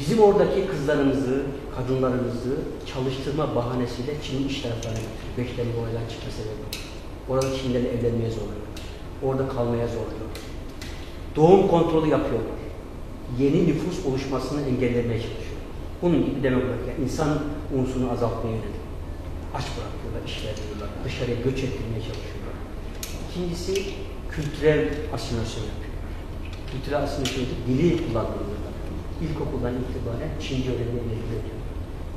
Bizim oradaki kızlarımızı, kadınlarımızı çalıştırma bahanesiyle Çin'in iş taraflarına götürüyor. 5 Temmuz olaydan çıkma sebebi. Orada Çinlilerle evlenmeye zorluyor. Orada kalmaya zorluyor. Doğum kontrolü yapıyorlar. Yeni nüfus oluşmasını engellemeye çalışıyor. Bunun gibi demografik, yani insan unsurunu azaltmaya yönelik. Aç bırakıyorlar, işler veriyorlar, dışarıya göç ettirmeye çalışıyorlar. İkincisi, kültürel asimilasyon yapıyor. Kültürel asimilasyon dili kullandırıyorlar. İlkokuldan itibaren Çince öğrenmeye mecbur ediyor.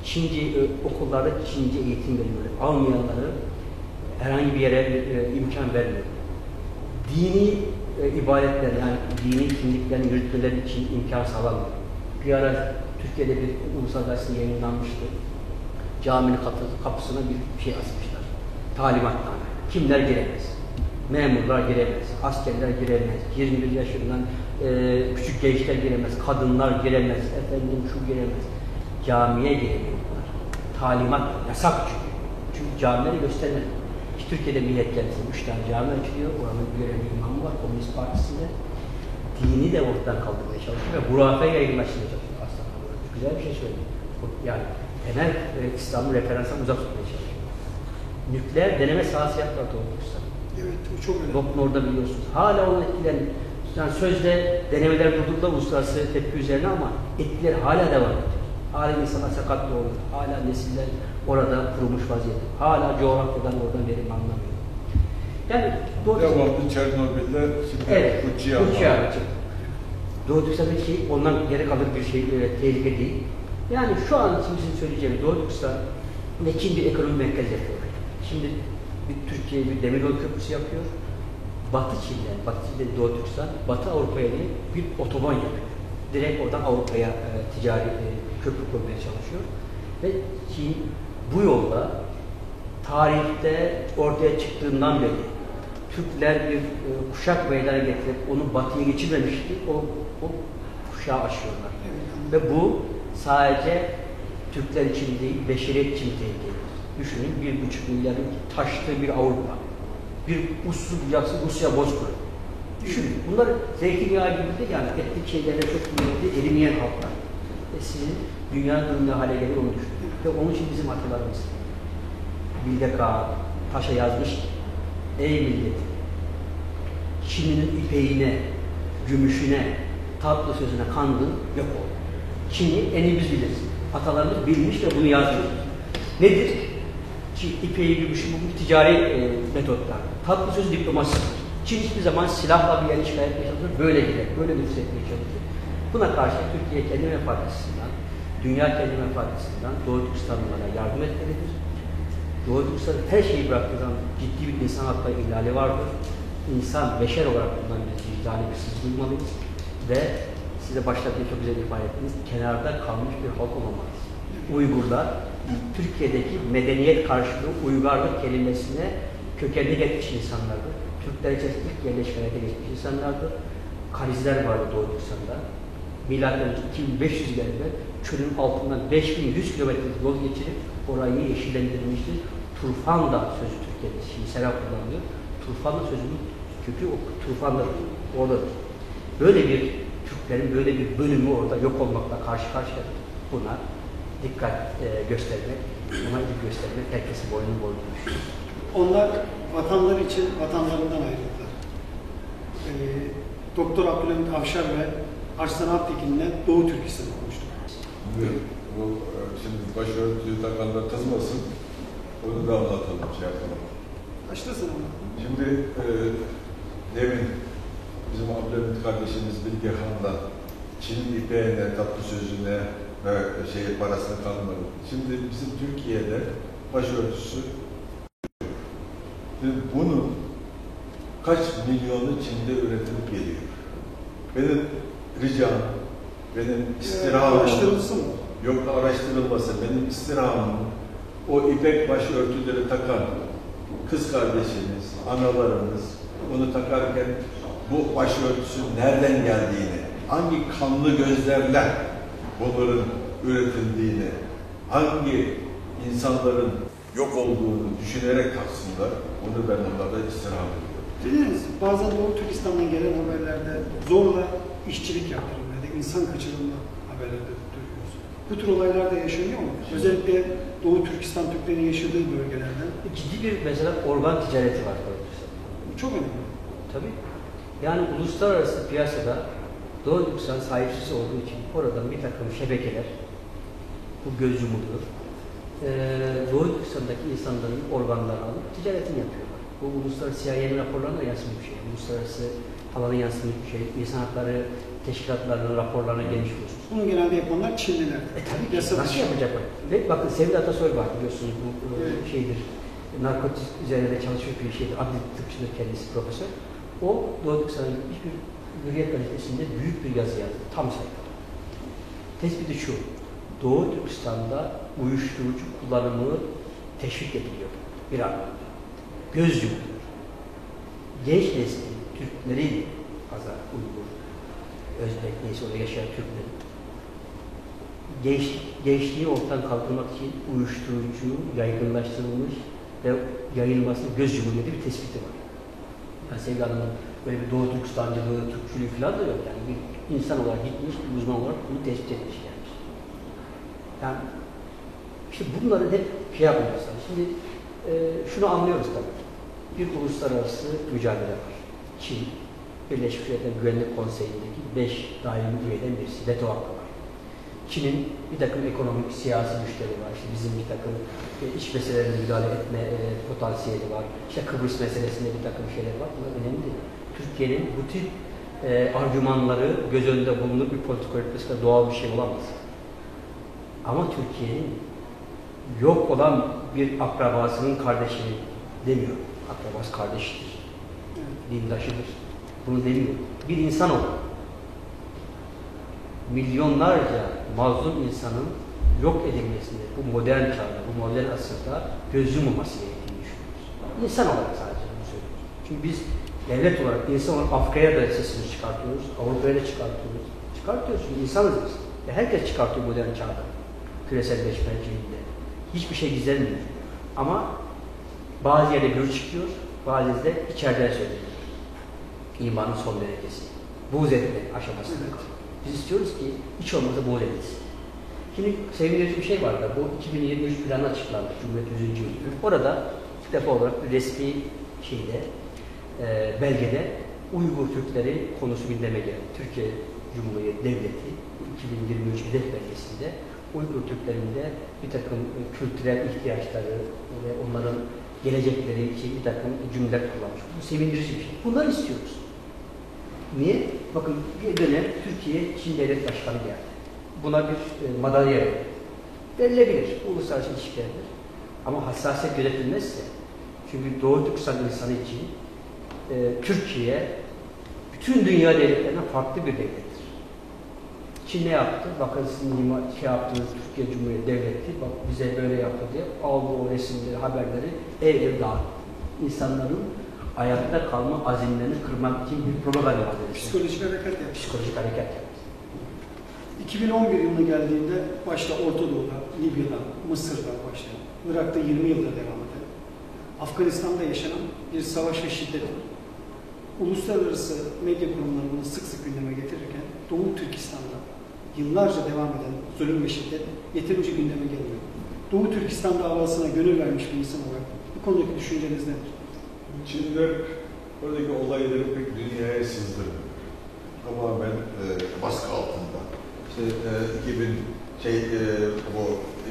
Çince okullarda Çince eğitim veriyor. Almayanları herhangi bir yere imkan vermiyor. Dini ibadetler, yani dini kimliklerini yürütmeleri için imkan sağlamıyor. Bir ara Türkiye'de bir ulusal gazetesi yayınlanmıştı. Caminin kapısına bir şey asmışlar. Talimatname. Kimler giremez? Memurlar giremez, askerler giremez, 21 yaşından küçük gençler giremez, kadınlar giremez, efendim şu giremez. Camiye giremiyorlar. Talimat yasak çünkü. Çünkü camileri göstermez. Türkiye'de millet kendisi 3 tane cami açılıyor. Oranın görevli imamı var Komünist Partisi'nde. Dini de ortadan kaldırmaya çalışıyor ve hurafe yayınlaşmaya çalışıyor aslında. Güzel bir şey söylüyor. Yani temel İslam'ın referansına uzak tutmaya çalışıyor. Nükleer deneme sahası yaptılar doğrultusunda. Evet, o çok önemli. Dokun orada biliyorsunuz. Hala onun etkileri, yani sözde denemeler durdurdular uluslararası tepki üzerine ama etkileri hala devam ediyor. Hala insanlar sakat doğuyor. Hala nesiller orada kurumuş vaziyette. Hala coğrafyadan oradan verim anlamıyor. Yani devamlı Çernobil'de şimdi evet, Fukushima. Doğu Türkistan bir şey, ondan geri kalır bir şey, tehlike değil. Yani şu an kimsenin söyleyeceğim Doğu Türkistan ve Çin bir ekonomi merkezi yapıyor. Şimdi Türkiye bir demiryolu köprüsü yapıyor. Batı Çin'den, Batı Çin'den Doğu Türkistan, Batı Avrupa'ya bir otoban yapıyor. Direkt oradan Avrupa'ya ticari köprü kurmaya çalışıyor. Ve Çin bu yolda tarihte ortaya çıktığından beri Türkler bir kuşak meydana getirip onu batıya geçirmemişti. O kuşağı aşıyorlar. Ve bu sadece Türkler için değil, beşeriyet için tehlikeli. Düşünün 1,5 milyarın taştığı bir Avrupa. Bir ussuz bucaksız Rusya bozkuru. Düşünün. Bunlar zeytinyağı gibi değil, yani etnik şeylerle çok kıymetli erimeyen halklar. Sizin dünyanın durumunda hale gelir onu düşünün. Ve onun için bizim atalarımız Bilge Kağan taşa yazmış ki, ey millet, Çin'in ipeğine, gümüşüne, tatlı sözüne kandın, yok ol. Çin'i en iyi biz biliriz. Atalarımız bilmiş ve bunu yazmış. Nedir? İpeği, gümüşü, bu ticari metotlar. Tatlı söz diplomasıdır. Çin hiçbir zaman silahla bir yer işgal etmeye çalışır, böyle gider, böyle nüfuz etmeye çalışır. Buna karşı Türkiye kendi menfaat açısından, dünya kendi menfaat açısından Doğu Türkistanlılara yardım etmelidir. Doğu Türkistan her şeyi bıraktığı zaman ciddi bir insan hakları ihlali vardır. İnsan, beşer olarak bundan biz vicdani bir sız duymalıyız. Ve size başta çok güzel ifade ettiniz, kenarda kalmış bir halk olmamalıyız. Uygurlar, Türkiye'deki medeniyet karşılığı uygarlık kelimesine kökenli geçmiş insanlardır. Türkler içerisinde ilk yerleşmeye geçmiş insanlardır. Karizler vardı Doğu Türkistan'da. Milattan 2500 yıl evvel çölün altından 5100 kilometrelik yol geçirip orayı yeşillendirmiştir. Turfanda sözü Türkiye'de, şimdi serap kullanılıyor. Turfanda sözünün kökü o Turfanda oradadır. Böyle bir Türklerin böyle bir bölümü orada yok olmakla karşı karşıya, buna dikkat göstermek, buna ilgi göstermek herkesin boynunu düşüyor. Onlar vatanları için vatanlarından ayrıldılar. Doktor Abdülhamit Avşar ve Arslan Alptekin'le Doğu Türkistan'ı konuştuk. Şimdi başörtüyü takanlar kızmasın, onu da anlatalım, şey yapalım. Başlasın ama. Şimdi demin bizim Abdülhamit kardeşimiz Bilge Han'la Çin'in ipeğine, tatlı sözüne ve parasına kalmadı. Şimdi bizim Türkiye'de başörtüsü, bunun kaç milyonu Çin'de üretilip geliyor. Benim ricam, benim istirhamım, araştırılsın mı? Yok araştırılması, benim istirhamım o ipek başörtüleri takan kız kardeşimiz, analarımız bunu takarken bu başörtüsün nereden geldiğini, hangi kanlı gözlerle bunların üretildiğini, hangi insanların yok olduğunu düşünerek taksınlar, bunu ben onlarda istirham ediyorum. Dediniz, bazen Doğu Türkistan'dan gelen haberlerde zorla işçilik yaptırılma, insan kaçırılma haberleri haberlerde duyuyoruz. Bu tür olaylar da yaşanıyor mu? Özellikle Doğu Türkistan Türklerin yaşadığı bölgelerden. Ciddi bir mesela organ ticareti var orada. Bu çok önemli. Tabii. Yani uluslararası piyasada Doğu Türkistan sahipsiz olduğu için oradan bir takım şebekeler, bu göz yumuluyor. Doğu Türkistan'daki insanların organlarını alıp ticaretini yapıyorlar. Bu uluslararası CIA'nin raporlarına yansımış bir şey. Uluslararası alanı yansımış bir şey. İnsan hakları teşkilatlarının raporlarına gelmiş biliyorsunuz. Bunu genelde yapanlar Çinliler. Tabii ki. Nasıl yapacaklar? Ve bakın Sevil Atasoy var biliyorsunuz bu şeydir. Narkotik üzerinde çalışmış bir şeydir. Adli tıpçıdır kendisi profesör. O Doğu Türkistan'ın gitmiş bir Hürriyet gazetesinde büyük bir yazı yazdı. Tam sayfa. Tespiti şu. Doğu Türkistan'da uyuşturucu kullanımı teşvik ediliyor. Bir anlamda. Göz yumuluyor. Genç neslin Türkleri, Hazar, Uygur, Özbek neyse orada yaşayan Türklerin gençliği ortadan kaldırmak için uyuşturucu yaygınlaştırılmış ve yayılmasının göz yumuluyor diye bir tespiti var. Yani Sevgi Hanım'ın böyle bir Doğu Türkistancılığı, Türkçülüğü falan da yok. Yani bir insan olarak gitmiş, bir uzman olarak bunu tespit etmiş yani. Yani işte bunları hep şey yapacağız. Şimdi şunu anlıyoruz tabii. Bir uluslararası mücadele var. Çin, Birleşmiş Milletler Güvenlik Konseyi'ndeki 5 daimi üyeden birisi. Veto hakkı var. Çin'in bir takım ekonomik, siyasi güçleri var. İşte bizim bir takım iç meselelerine müdahale etme potansiyeli var. İşte Kıbrıs meselesinde bir takım şeyler var. Bunlar önemli değil. Türkiye'nin bu tip argümanları göz önünde bulunup bir politika üretmesi kadar doğal bir şey olamaz. Ama Türkiye'nin yok olan bir akrabasının kardeşini demiyor. Akrabası kardeşidir. Dindaşıdır. Bunu demiyor. Bir insan olarak milyonlarca mazlum insanın yok edilmesinde, bu modern çağda, bu modern asırda göz yumulması gerektiğini düşünüyoruz. İnsan olarak sadece bunu söylüyoruz. Çünkü biz devlet olarak, insan olarak Afrika'ya da sesimizi çıkartıyoruz, Avrupa'ya da çıkartıyoruz. Çıkartıyoruz çünkü insanız biz. Herkes çıkartıyor modern çağda. Küreselleşmeciliğinde. Hiçbir şey gizlenmiyor. Ama bazı yerde gür çıkıyor, bazı yerde içeriden söyleniyor. İmanın son derecesi. Buğz etme aşamasında kalıyor. Biz istiyoruz ki hiç olmazsa buğz edilsin. Şimdi sevindirici bir şey var da bu 2023 planı açıklandı. Cumhuriyet 100. yılı. Orada ilk defa olarak bir resmi şeyde, belgede Uygur Türkleri konusu gündeme geldi. Türkiye Cumhuriyeti Devleti 2023 hedef belgesinde Uygur Türklerinde bir takım kültürel ihtiyaçları ve onların gelecekleri için bir takım cümleler kullanmış. Bu sevindirici bir şey. Bunları istiyoruz. Niye? Bakın bir dönem Türkiye Çin Devlet Başkanı geldi. Buna bir madalya verilebilir. Uluslararası ilişkilerdir. Ama hassasiyet gözetilmezse, çünkü Doğu Türkistan insanı için Türkiye bütün dünya devletlerinden farklı bir devlettir. Çin ne yaptı? Bakın sizin şey yaptığınız Türkiye Cumhuriyeti Devleti, bak bize böyle yaptı diye aldı o resimleri, haberleri ev dağıttı. İnsanların ayakta kalma azimlerini kırmak için bir propaganda var. Psikolojik hareket yaptı. Psikolojik hareket yaptı. 2011 yılına geldiğinde başta Orta Doğu'da, Libya'da, Mısır'da başlayan, Irak'ta 20 yılda devam eden, Afganistan'da yaşanan bir savaş ve şiddet var. Uluslararası medya kurumları bunu sık sık gündeme getirirken Doğu Türkistan'da yıllarca devam eden zulüm ve şiddet yeterince gündeme gelmiyor. Doğu Türkistan davasına gönül vermiş bir insan olarak bu konudaki düşünceniz nedir? Çinliler oradaki olayları pek dünyaya sızdırmıyor. Tamamen baskı altında. İşte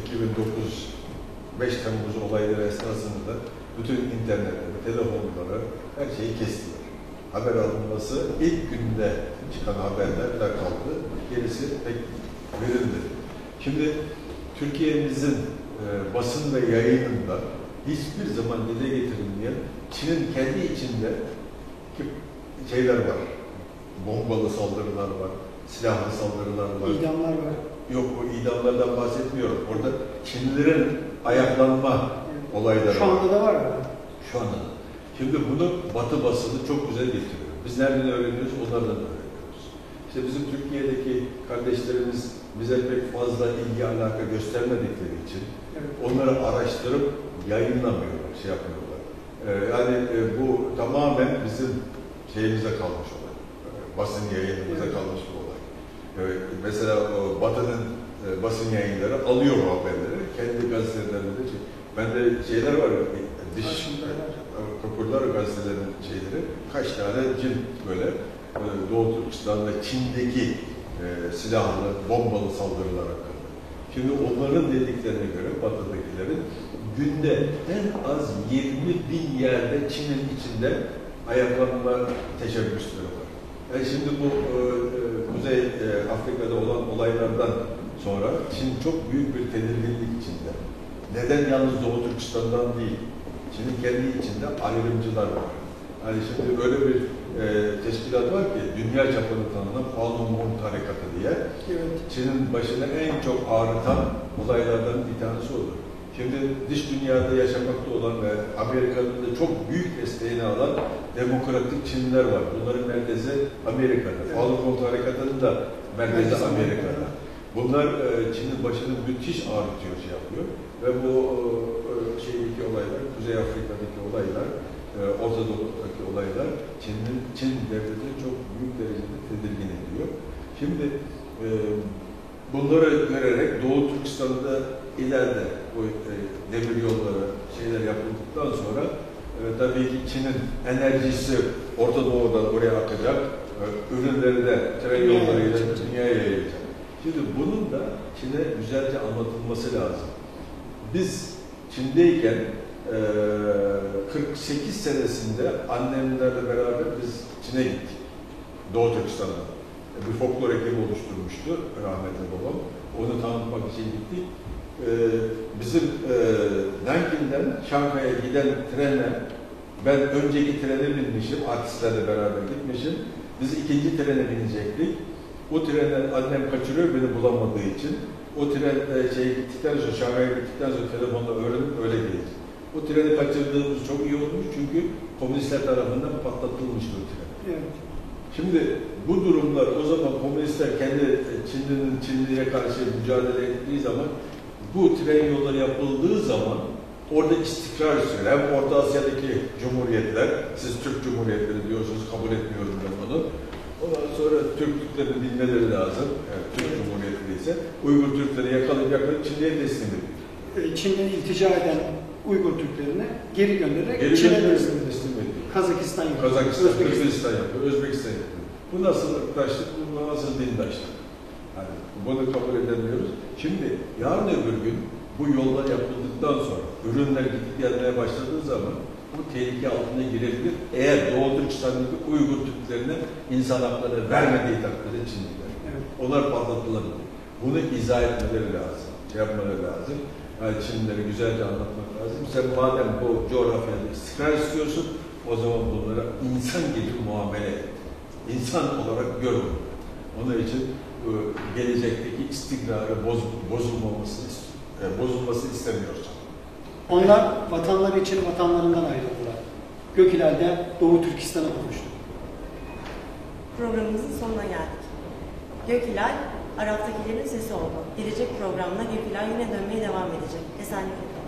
2009 5 Temmuz olayları esnasında bütün internetleri, telefonları, her şeyi kestiler. Haber alınması ilk günde çıkan haberlerle kaldı. Gerisi pek verilmedi. Şimdi Türkiye'mizin basın ve yayınında hiçbir zaman dile getirilmeyen Çin'in kendi içinde şeyler var. Bombalı saldırılar var, silahlı saldırılar var. İdamlar var. Yok, o idamlardan bahsetmiyorum. Orada Çinlilerin ayaklanma olayları var. Şu anda da var mı? Şu anda. Şimdi bunu Batı basını çok güzel getiriyor. Biz nereden öğreniyoruz? Onlardan öğreniyoruz. İşte bizim Türkiye'deki kardeşlerimiz bize pek fazla ilgi alaka göstermedikleri için onları araştırıp yayınlamıyorlar, şey yapmıyorlar. Yani bu tamamen bizim şeyimize kalmış olay. Basın yayınımıza kalmış bir olay. Mesela o Batı'nın basın yayınları alıyor o haberleri. Kendi gazetelerinde. Bende şeyler var. Diş Kapurlar gazetelerin şeyleri. Kaç tane cilt böyle Doğu Türkistan ve Çin'deki silahlı, bombalı saldırılar hakkında. Şimdi onların dediklerine göre Batı'dakilerin günde en az 20.000 yerde Çin'in içinde ayaklanma teşebbüsleri var. Yani şimdi bu Kuzey Afrika'da olan olaylardan sonra Çin çok büyük bir tedirginlik içinde. Neden yalnız Doğu Türkistan'dan değil, Çin'in kendi içinde ayrımcılar var. Yani şimdi öyle bir teşkilat var ki dünya çapında tanınan Falun Gong Harekatı diye. Evet. Çin'in başına en çok ağrıtan olaylardan bir tanesi olur. Şimdi dış dünyada yaşamakta olan ve Amerika'nın da çok büyük desteğini alan demokratik Çinliler var. Bunların merkezi Amerika'da. Evet. Falun Gong Harekatı'nın da merkezi Amerika'da. Bunlar Çin'in başını müthiş ağrıtıyor, şey yapıyor. Ve bu şeydeki olaylar, Kuzey Afrika'daki olaylar, Orta Doğu'daki olaylar Çin devletini çok büyük derecede tedirgin ediyor. Şimdi bunları görerek Doğu Türkistan'da ileride bu demir yolları şeyler yapıldıktan sonra tabii ki Çin'in enerjisi Orta Doğu'dan oraya akacak, ürünleri de tren yollarıyla dünyaya yayılacak. Şimdi bunun da Çin'e güzelce anlatılması lazım. Biz Çin'deyken 48 senesinde annemlerle beraber biz Çin'e gittik. Doğu Türkistan'a. Bir folklor ekibi oluşturmuştu rahmetli babam. Onu tanıtmak için gittik. Bizim Nankin'den Şanghay'a giden trene ben önceki trene binmişim, artistlerle beraber gitmişim. Biz ikinci trene binecektik. O trene annem kaçırıyor beni bulamadığı için. O tren gittikten sonra, Şanghay'a gittikten sonra telefonla öğrenip öyle gelir. O treni kaçırdığımız çok iyi olmuş çünkü komünistler tarafından patlatılmıştı o tren. Evet. Şimdi bu durumlar o zaman komünistler kendi Çinli'ye karşı mücadele ettiği zaman bu tren yolları yapıldığı zaman orada istikrar istiyor. Hem Orta Asya'daki cumhuriyetler, siz Türk Cumhuriyetleri diyorsunuz, kabul etmiyorum ben onu. Ondan sonra Türklüklerini bilmeleri lazım. Yani Türk Cumhuriyeti ise Uygur Türkleri yakalayıp Çin'e teslim ediyor. Çin'den iltica eden Uygur Türklerine geri göndererek Çin'e teslim ediyor. Kazakistan yapıyor. Kırgızistan yapıyor, Özbekistan yapıyor. Bu nasıl ırktaşlık, bu nasıl dindaşlık? Yani bunu kabul edemiyoruz. Şimdi yarın öbür gün bu yollar yapıldıktan sonra ürünler gidip gelmeye başladığı zaman bu tehlike altına girebilir. Eğer Doğu Türkistan'daki Uygur Türklerine insan hakları vermediği takdirde Çinliler. Evet. Onlar patlatılabilir. Bunu izah etmeleri lazım. Yapmaları lazım. Yani Çinlileri güzelce anlatmak lazım. Sen madem bu coğrafyada istikrar istiyorsun, o zaman bunlara insan gibi muamele et. İnsan olarak gör bunu. Onun için gelecekteki istikrarı bozulması istemiyorsan. Onlar vatanları için vatanlarından ayrıldılar. Gökhilal'de Doğu Türkistan'a konuştu. Programımızın sonuna geldik. Gökhilal, Arap'takilerin sesi oldu. Gelecek programda Gökhilal yine dönmeye devam edecek. Esenlikle kalın.